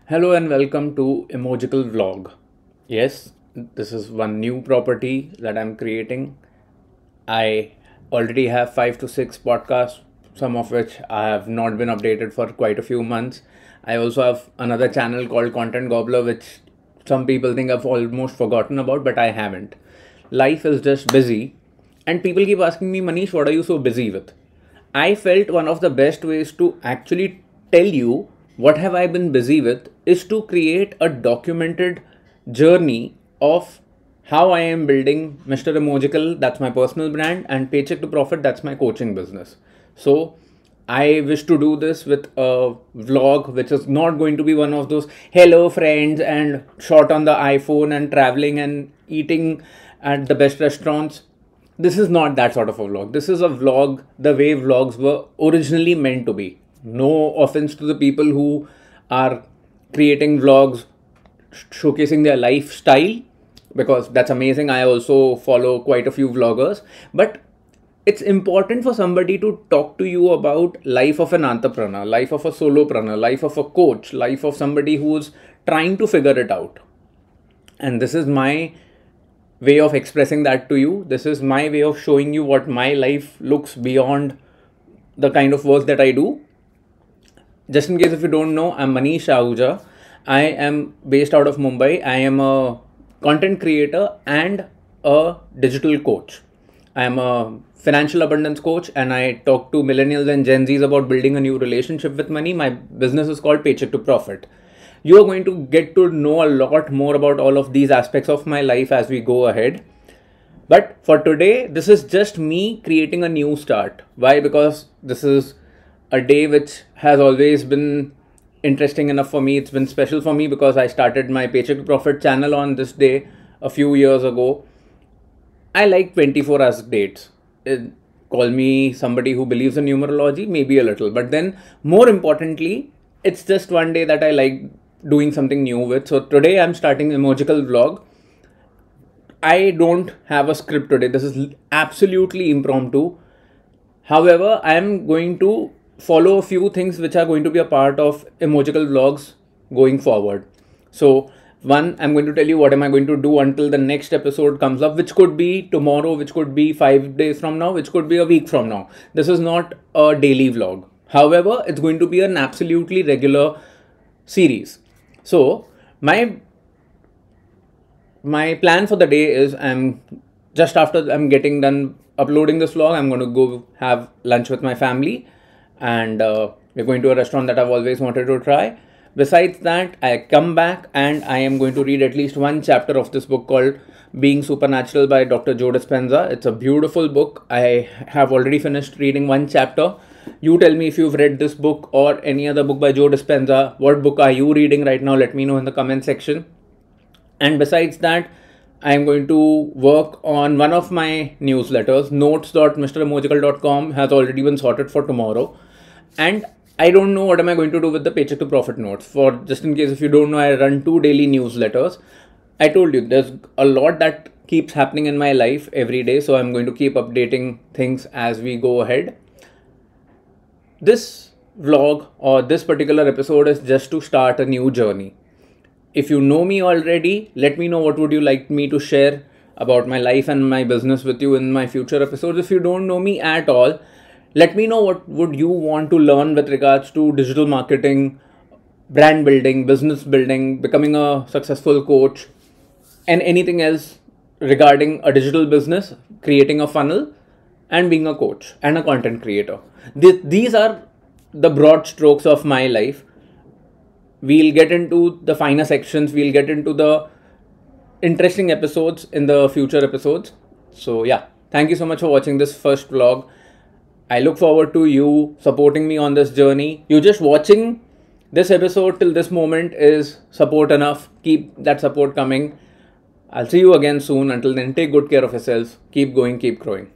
Hello and welcome to Emojical Vlog. Yes, this is one new property that I'm creating. I already have 5 to 6 podcasts, some of which I have not been updated for quite a few months. I also have another channel called Content Gobbler, which some people think I've almost forgotten about, but I haven't. Life is just busy, and people keep asking me, Manish, what are you so busy with? I felt one of the best ways to actually tell you what have I been busy with is to create a documented journey of how I am building Mr. Emojical, that's my personal brand, and Paycheck to Profit, that's my coaching business. So I wish to do this with a vlog which is not going to be one of those hello friends and shot on the iPhone and traveling and eating at the best restaurants. This is not that sort of a vlog. This is a vlog the way vlogs were originally meant to be. No offense to the people who are creating vlogs showcasing their lifestyle, because that's amazing. I also follow quite a few vloggers, but it's important for somebody to talk to you about life of an entrepreneur, life of a solopreneur, life of a coach, life of somebody who's trying to figure it out. And this is my way of expressing that to you. This is my way of showing you what my life looks beyond the kind of work that I do. Just in case if you don't know, I'm Manish Ahuja. I am based out of Mumbai. I am a content creator and a digital coach. I am a financial abundance coach and I talk to millennials and Gen Zs about building a new relationship with money. My business is called Paycheck to Profit. You are going to get to know a lot more about all of these aspects of my life as we go ahead. But for today, this is just me creating a new start. Why? Because this is a day which has always been interesting enough for me. It's been special for me because I started my Paycheck to Profit channel on this day a few years ago. I like 24 hours dates. Call me somebody who believes in numerology, maybe a little. But then more importantly, it's just one day that I like doing something new with. So today I'm starting Emojical Vlog. I don't have a script today. This is absolutely impromptu. However, I am going to follow a few things which are going to be a part of Emojical Vlogs going forward. So one, I'm going to tell you what am I going to do until the next episode comes up, which could be tomorrow, which could be 5 days from now, which could be a week from now. This is not a daily vlog. However, it's going to be an absolutely regular series. So my plan for the day is just after I'm getting done uploading this vlog, I'm going to go have lunch with my family, and we're going to a restaurant that I've always wanted to try. Besides that, I come back and I am going to read at least one chapter of this book called Being Supernatural by Dr. Joe Dispenza. It's a beautiful book. I have already finished reading one chapter. You tell me if you've read this book or any other book by Joe Dispenza. What book are you reading right now? Let me know in the comment section. And besides that, I'm going to work on one of my newsletters. Notes.mremojical.com has already been sorted for tomorrow. And I don't know what am I going to do with the Paycheck to Profit notes. For just in case if you don't know, I run 2 daily newsletters. I told you there's a lot that keeps happening in my life every day. So I'm going to keep updating things as we go ahead. This vlog or this particular episode is just to start a new journey. If you know me already, let me know what would you like me to share about my life and my business with you in my future episodes. If you don't know me at all, let me know what would you want to learn with regards to digital marketing, brand building, business building, becoming a successful coach, and anything else regarding a digital business, creating a funnel, and being a coach and a content creator. These are the broad strokes of my life. We'll get into the finer sections. We'll get into the interesting episodes in the future episodes. So yeah, thank you so much for watching this first vlog. I look forward to you supporting me on this journey. You just watching this episode till this moment is support enough. Keep that support coming. I'll see you again soon. Until then, take good care of yourselves. Keep going, keep growing.